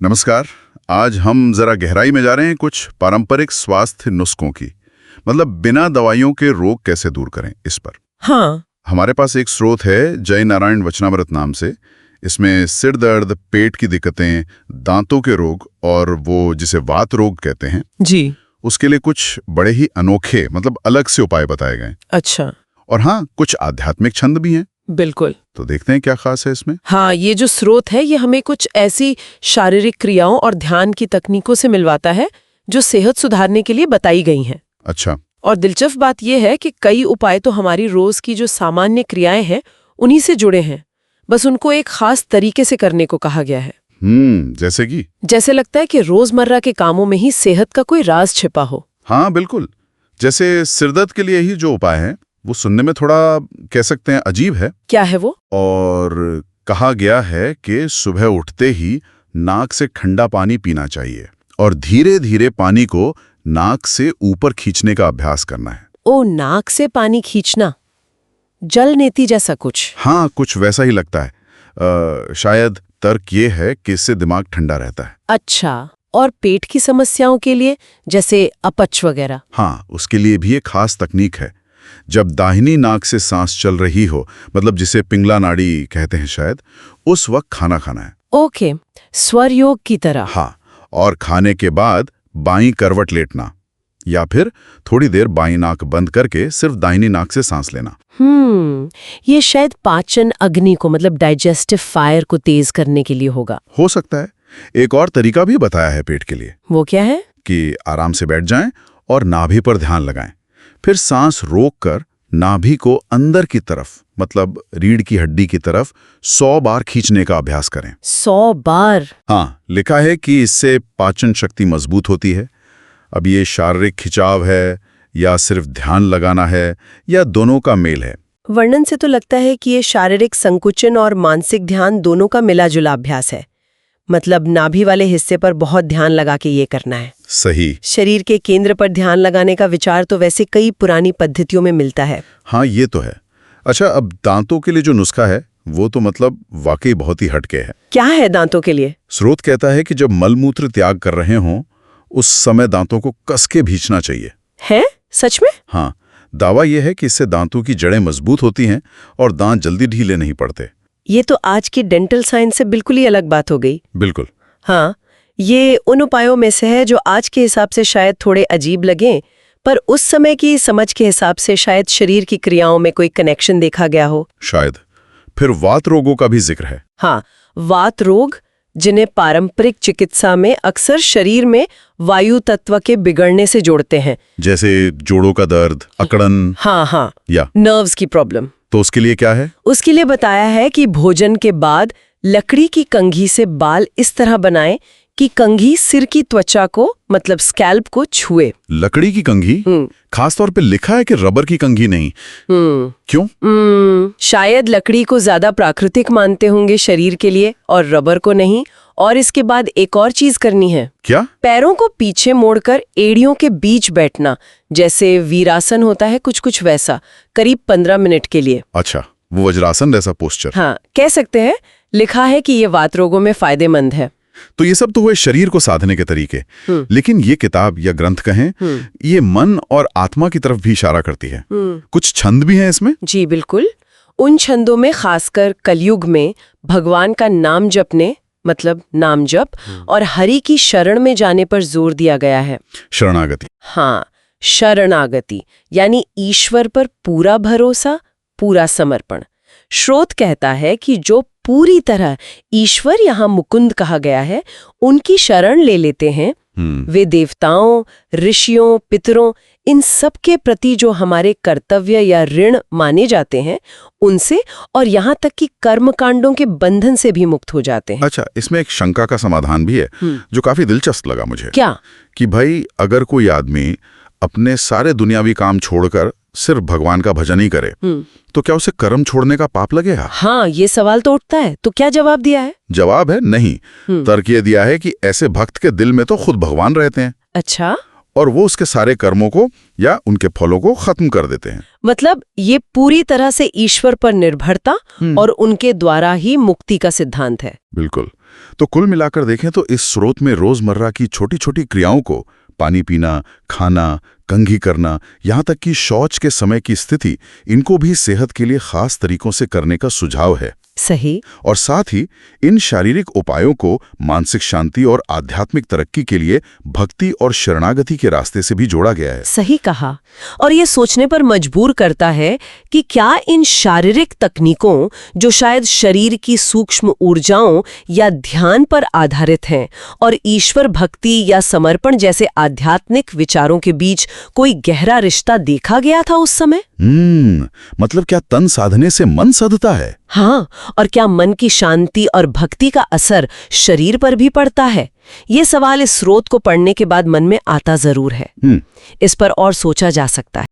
नमस्कार। आज हम जरा गहराई में जा रहे हैं कुछ पारंपरिक स्वास्थ्य नुस्खों की। मतलब बिना दवाइयों के रोग कैसे दूर करें, इस पर। हाँ। हमारे पास एक स्रोत है जय नारायण वचनामृत नाम से। इसमें सिर दर्द, पेट की दिक्कतें, दांतों के रोग और वो जिसे वात रोग कहते हैं जी। उसके लिए कुछ बड़े ही अनोखे मतलब अलग से उपाय बताए गए। अच्छा। और हाँ, कुछ आध्यात्मिक छंद भी हैं। बिल्कुल। तो देखते हैं क्या खास है इसमें। हाँ, ये जो स्रोत है ये हमें कुछ ऐसी शारीरिक क्रियाओं और ध्यान की तकनीकों से मिलवाता है जो सेहत सुधारने के लिए बताई गई हैं। अच्छा। और दिलचस्प बात यह है कि कई उपाय तो हमारी रोज की जो सामान्य क्रियाएं हैं उन्हीं से जुड़े हैं, बस उनको एक खास तरीके से करने को कहा गया है। जैसे लगता है कि रोजमर्रा के कामों में ही सेहत का कोई राज छिपा हो। हाँ बिल्कुल। जैसे सिरदर्द के लिए ही जो उपाय है वो सुनने में थोड़ा कह सकते हैं अजीब है। क्या है वो? और कहा गया है कि सुबह उठते ही नाक से ठंडा पानी पीना चाहिए और धीरे धीरे पानी को नाक से ऊपर खींचने का अभ्यास करना है। ओ, नाक से पानी खींचना, जल नेति जैसा कुछ? हाँ, कुछ वैसा ही लगता है। शायद तर्क ये है कि इससे दिमाग ठंडा रहता है। अच्छा, और पेट की समस्याओं के लिए जैसे अपच वगैरह? हाँ, उसके लिए भी एक खास तकनीक है। जब दाहिनी नाक से सांस चल रही हो, मतलब जिसे पिंगला नाड़ी कहते हैं शायद, उस वक्त खाना खाना है। ओके, स्वर योग की तरह। हाँ, और खाने के बाद बाईं करवट लेटना या फिर थोड़ी देर बाईं नाक बंद करके सिर्फ दाहिनी नाक से सांस लेना। ये शायद पाचन अग्नि को मतलब डाइजेस्टिव फायर को तेज करने के लिए होगा। हो सकता है। एक और तरीका भी बताया है पेट के लिए। वो क्या है? कि आराम से बैठ जाएं और नाभि पर ध्यान लगाएं, फिर सांस रोककर नाभि को अंदर की तरफ मतलब रीढ़ की हड्डी की तरफ 100 बार खींचने का अभ्यास करें। 100 बार? हाँ, लिखा है कि इससे पाचन शक्ति मजबूत होती है। अब ये शारीरिक खिंचाव है या सिर्फ ध्यान लगाना है या दोनों का मेल है? वर्णन से तो लगता है कि ये शारीरिक संकुचन और मानसिक ध्यान दोनों का मिला जुला अभ्यास है। मतलब नाभि वाले हिस्से पर बहुत ध्यान लगा के ये करना है। सही। शरीर के केंद्र पर ध्यान लगाने का विचार तो वैसे कई पुरानी पद्धतियों में मिलता है। हाँ, ये तो है। अच्छा, अब दांतों के लिए जो नुस्खा है वो तो मतलब वाकई बहुत ही हटके है। क्या है दांतों के लिए? स्रोत कहता है कि जब मलमूत्र त्याग कर रहे हों उस समय दांतों को कस के भींचना चाहिए। है? सच में? हाँ, दावा यह है कि इससे दांतों की जड़ें मजबूत होती हैं और दांत जल्दी ढीले नहीं पड़ते। ये तो आज की डेंटल साइंस से बिल्कुल ही अलग बात हो गई। बिल्कुल। हाँ, ये उन उपायों में से है जो आज के हिसाब से शायद थोड़े अजीब लगें, पर उस समय की समझ के हिसाब से शायद शरीर की क्रियाओं में कोई कनेक्शन देखा गया हो। शायद। फिर वात रोगों का भी जिक्र है। हाँ, वात रोग, जिन्हें पारंपरिक चिकित्सा में अक्सर शरीर में वायु तत्व के बिगड़ने से जोड़ते हैं। जैसे जोड़ों का दर्द, अकड़न। हाँ, या नर्व्स की प्रॉब्लम। तो उसके लिए क्या है? उसके लिए बताया है कि भोजन के बाद लकड़ी की कंघी से बाल इस तरह बनाएं कि कंघी सिर की त्वचा को मतलब स्कैल्प को छुए। लकड़ी की कंघी? खास तौर पे लिखा है कि रबर की कंघी नहीं। क्यों? शायद लकड़ी को ज्यादा प्राकृतिक मानते होंगे शरीर के लिए और रबर को नहीं। और इसके बाद एक और चीज करनी है। क्या? पैरों को पीछे मोड़कर एड़ियों के बीच बैठना, जैसे वीरासन होता है कुछ वैसा, करीब 15 मिनट के लिए। अच्छा, वो वज्रासन जैसा पोस्चर। हाँ, कह सकते हैं। लिखा है कि ये वात रोगों में फायदेमंद है। तो ये सब तो हुए शरीर को साधने के तरीके, लेकिन ये किताब या ग्रंथ कहें, ये मन और आत्मा की तरफ भी इशारा करती है। कुछ छंद भी हैं इसमें? जी बिल्कुल। उन छंदों में खासकर कलयुग में भगवान का नाम जपने मतलब नाम जप और हरि की शरण में जाने पर जोर दिया गया है। शरणागति। हाँ, शरणागति यानी ईश्वर पर पूरा भरोसा, पूरा समर्पण। स्रोत कहता है कि जो पूरी तरह ईश्वर यहाँ मुकुंद कहा गया है उनकी शरण ले लेते हैं, वे देवताओं, ऋषियों, पितरों, इन सब के प्रति जो हमारे कर्तव्य या ऋण माने जाते हैं उनसे और यहाँ तक कि कर्मकांडों के बंधन से भी मुक्त हो जाते हैं। अच्छा, इसमें एक शंका का समाधान भी है जो काफी दिलचस्प लगा मुझे। क्या? कि भाई अगर कोई आदमी अपने सारे दुनियावी काम छोड़कर सिर्फ भगवान का भजन ही करे तो क्या उसे कर्म छोड़ने का पाप लगेगा? हाँ, ये सवाल तो उठता है। तो क्या जवाब दिया है? जवाब है नहीं। तर्क ये दिया है कि ऐसे भक्त के दिल में तो खुद भगवान रहते हैं। अच्छा। और वो उसके सारे कर्मों को या उनके फलों को खत्म कर देते हैं। मतलब ये पूरी तरह से ईश्वर पर निर्भरता और उनके द्वारा ही मुक्ति का सिद्धांत है। बिल्कुल। तो कुल मिलाकर देखें तो इस स्रोत में रोजमर्रा की छोटी छोटी क्रियाओं को, पानी पीना, खाना, कंघी करना, यहाँ तक कि शौच के समय की स्थिति, इनको भी सेहत के लिए खास तरीकों से करने का सुझाव है। सही। और साथ ही इन शारीरिक उपायों को मानसिक शांति और आध्यात्मिक तरक्की के लिए भक्ति और शरणागति के रास्ते से भी जोड़ा गया है। सही कहा। और ये सोचने पर मजबूर करता है कि क्या इन शारीरिक तकनीकों, जो शायद शरीर की सूक्ष्म ऊर्जाओं या ध्यान पर आधारित हैं, और ईश्वर भक्ति या समर्पण जैसे आध्यात्मिक विचारों के बीच कोई गहरा रिश्ता देखा गया था उस समय? मतलब क्या तन साधने से मन सधता है? हाँ, और क्या मन की शांति और भक्ति का असर शरीर पर भी पड़ता है? ये सवाल इस स्रोत को पढ़ने के बाद मन में आता जरूर है। इस पर और सोचा जा सकता है।